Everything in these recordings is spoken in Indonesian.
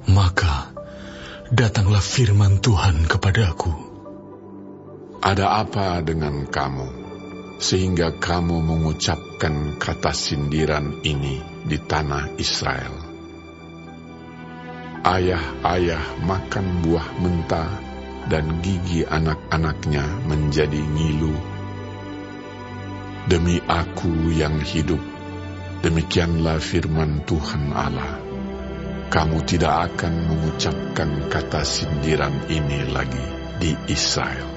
Maka datanglah firman Tuhan kepadaku. Ada apa dengan kamu, sehingga kamu mengucapkan kata sindiran ini di tanah Israel? Ayah-ayah makan buah mentah, dan gigi anak-anaknya menjadi ngilu. Demi Aku yang hidup, demikianlah firman Tuhan Allah, kamu tidak akan mengucapkan kata sindiran ini lagi di Israel.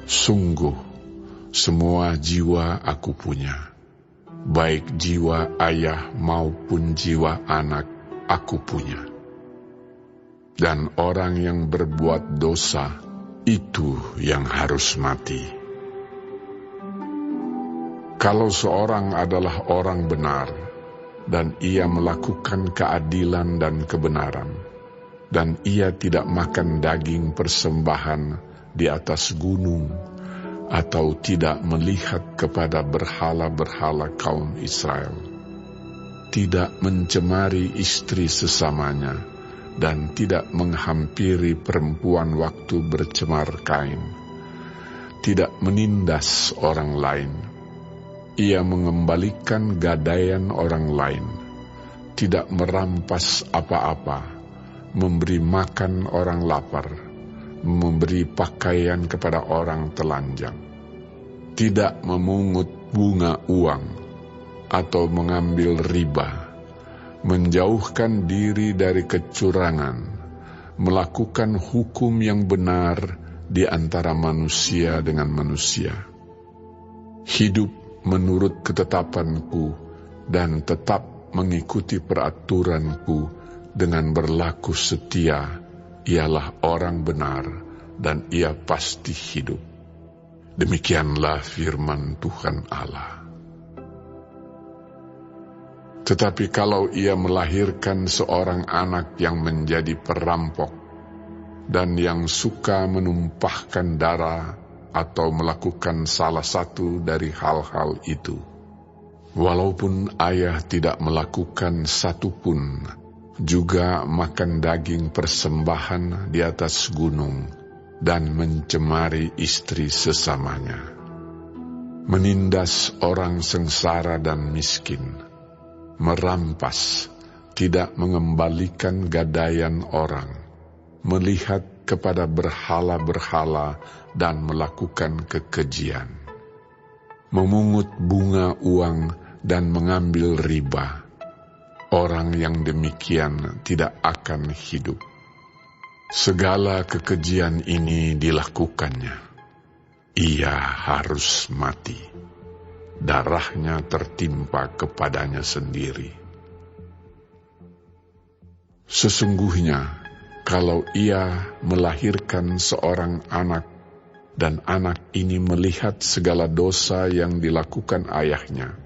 Sungguh, semua jiwa Aku punya, baik jiwa ayah maupun jiwa anak Aku punya. Dan orang yang berbuat dosa, itu yang harus mati. Kalau seorang adalah orang benar, dan ia melakukan keadilan dan kebenaran, dan ia tidak makan daging persembahan di atas gunung, atau tidak melihat kepada berhala-berhala kaum Israel, tidak mencemari istri sesamanya, dan tidak menghampiri perempuan waktu bercemar kain, tidak menindas orang lain, ia mengembalikan gadaian orang lain, tidak merampas apa-apa, memberi makan orang lapar, memberi pakaian kepada orang telanjang, tidak memungut bunga uang, atau mengambil riba, menjauhkan diri dari kecurangan, melakukan hukum yang benar di antara manusia dengan manusia, hidup menurut ketetapan-Ku, dan tetap mengikuti peraturan-Ku dengan berlaku setia, ialah orang benar, dan ia pasti hidup. Demikianlah firman Tuhan Allah. Tetapi kalau ia melahirkan seorang anak yang menjadi perampok, dan yang suka menumpahkan darah, atau melakukan salah satu dari hal-hal itu, walaupun ayah tidak melakukan satu pun, juga makan daging persembahan di atas gunung, dan mencemari istri sesamanya, menindas orang sengsara dan miskin, merampas, tidak mengembalikan gadaian orang, melihat kepada berhala-berhala dan melakukan kekejian, memungut bunga uang dan mengambil riba, orang yang demikian tidak akan hidup. Segala kekejian ini dilakukannya, ia harus mati, darahnya tertimpa kepadanya sendiri. Sesungguhnya, kalau ia melahirkan seorang anak, dan anak ini melihat segala dosa yang dilakukan ayahnya,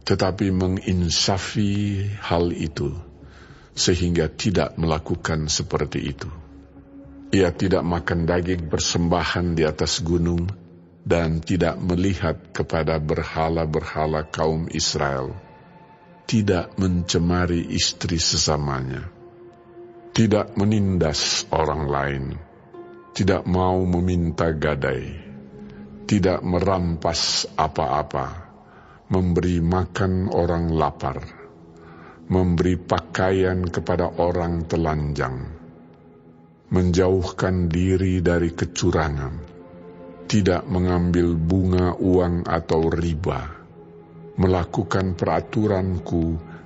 tetapi menginsafi hal itu, sehingga tidak melakukan seperti itu. Ia tidak makan daging persembahan di atas gunung, dan tidak melihat kepada berhala-berhala kaum Israel, tidak mencemari istri sesamanya, tidak menindas orang lain, tidak mau meminta gadai, tidak merampas apa-apa, memberi makan orang lapar, memberi pakaian kepada orang telanjang, menjauhkan diri dari kecurangan, tidak mengambil bunga uang atau riba, melakukan peraturan-Ku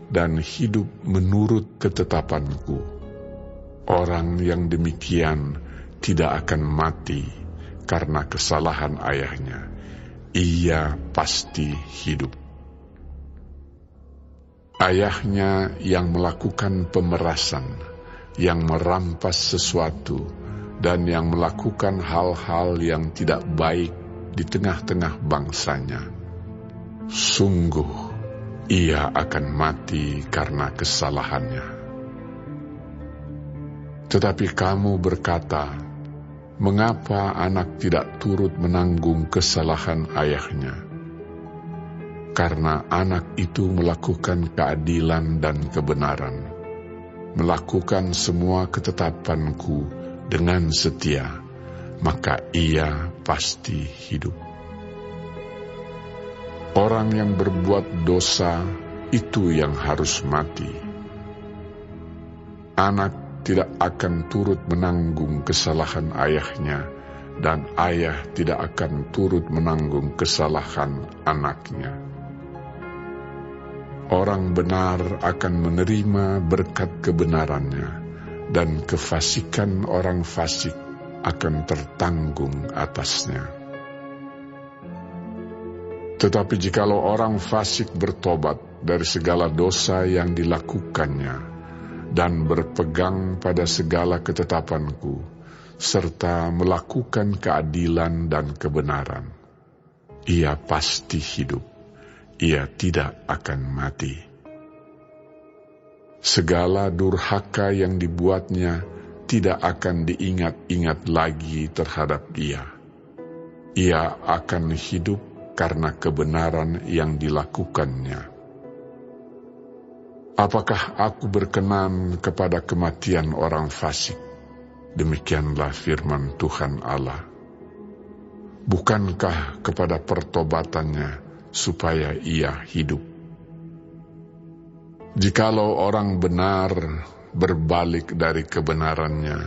dan hidup menurut ketetapan-Ku. Orang yang demikian tidak akan mati karena kesalahan ayahnya, ia pasti hidup. Ayahnya yang melakukan pemerasan, yang merampas sesuatu, dan yang melakukan hal-hal yang tidak baik di tengah-tengah bangsanya, sungguh ia akan mati karena kesalahannya. Tetapi kamu berkata, mengapa anak tidak turut menanggung kesalahan ayahnya? Karena anak itu melakukan keadilan dan kebenaran, melakukan semua ketetapanku dengan setia, maka ia pasti hidup. Orang yang berbuat dosa itu yang harus mati. Anak tidak akan turut menanggung kesalahan ayahnya, dan ayah tidak akan turut menanggung kesalahan anaknya. Orang benar akan menerima berkat kebenarannya, dan kefasikan orang fasik akan tertanggung atasnya. Tetapi jikalau orang fasik bertobat dari segala dosa yang dilakukannya dan berpegang pada segala ketetapanku, serta melakukan keadilan dan kebenaran, ia pasti hidup, ia tidak akan mati. Segala durhaka yang dibuatnya tidak akan diingat-ingat lagi terhadap dia. Ia akan hidup karena kebenaran yang dilakukannya. Apakah aku berkenan kepada kematian orang fasik? Demikianlah firman Tuhan Allah. Bukankah kepada pertobatannya supaya ia hidup? Jikalau orang benar berbalik dari kebenarannya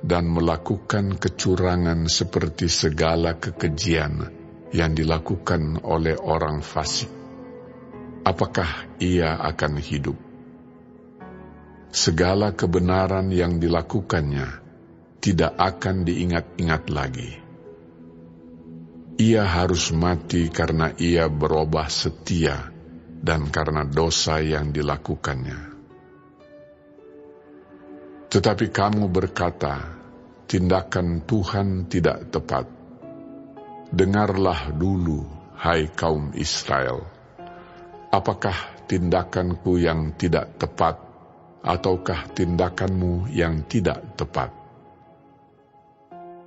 dan melakukan kecurangan seperti segala kekejian yang dilakukan oleh orang fasik, apakah ia akan hidup? Segala kebenaran yang dilakukannya tidak akan diingat-ingat lagi. Ia harus mati karena ia berubah setia dan karena dosa yang dilakukannya. Tetapi kamu berkata, tindakan Tuhan tidak tepat. Dengarlah dulu, hai kaum Israel, apakah tindakanku yang tidak tepat, ataukah tindakanmu yang tidak tepat?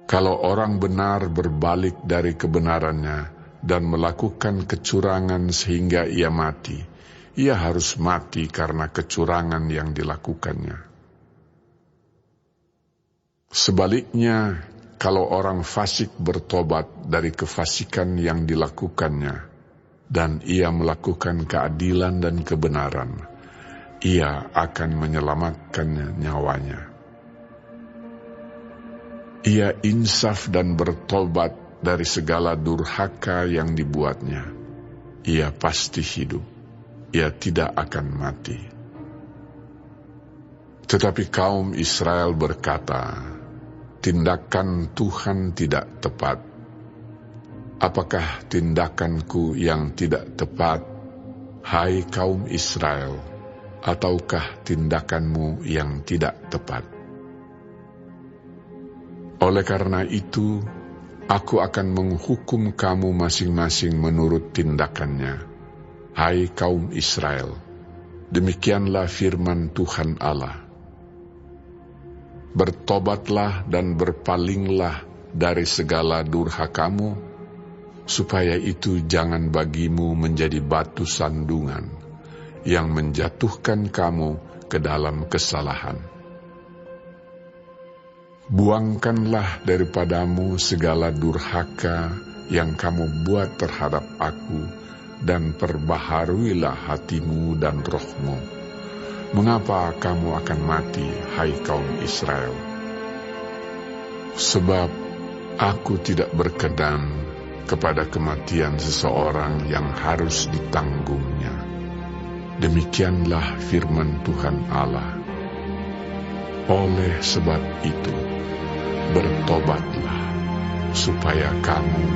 Kalau orang benar berbalik dari kebenarannya dan melakukan kecurangan sehingga ia mati, ia harus mati karena kecurangan yang dilakukannya. Sebaliknya, kalau orang fasik bertobat dari kefasikan yang dilakukannya, dan ia melakukan keadilan dan kebenaran, ia akan menyelamatkan nyawanya. Ia insaf dan bertobat dari segala durhaka yang dibuatnya. Ia pasti hidup, ia tidak akan mati. Tetapi kaum Israel berkata, tindakan Tuhan tidak tepat. Apakah tindakanku yang tidak tepat, hai kaum Israel, ataukah tindakanmu yang tidak tepat? Oleh karena itu, aku akan menghukum kamu masing-masing menurut tindakannya, hai kaum Israel. Demikianlah firman Tuhan Allah. Bertobatlah dan berpalinglah dari segala durhakamu, supaya itu jangan bagimu menjadi batu sandungan yang menjatuhkan kamu ke dalam kesalahan. Buangkanlah daripadamu segala durhaka yang kamu buat terhadap aku, dan perbaharuilah hatimu dan rohmu. Mengapa kamu akan mati, hai kaum Israel? Sebab aku tidak berkenan kepada kematian seseorang yang harus ditanggungnya. Demikianlah firman Tuhan Allah. Oleh sebab itu, bertobatlah supaya kamu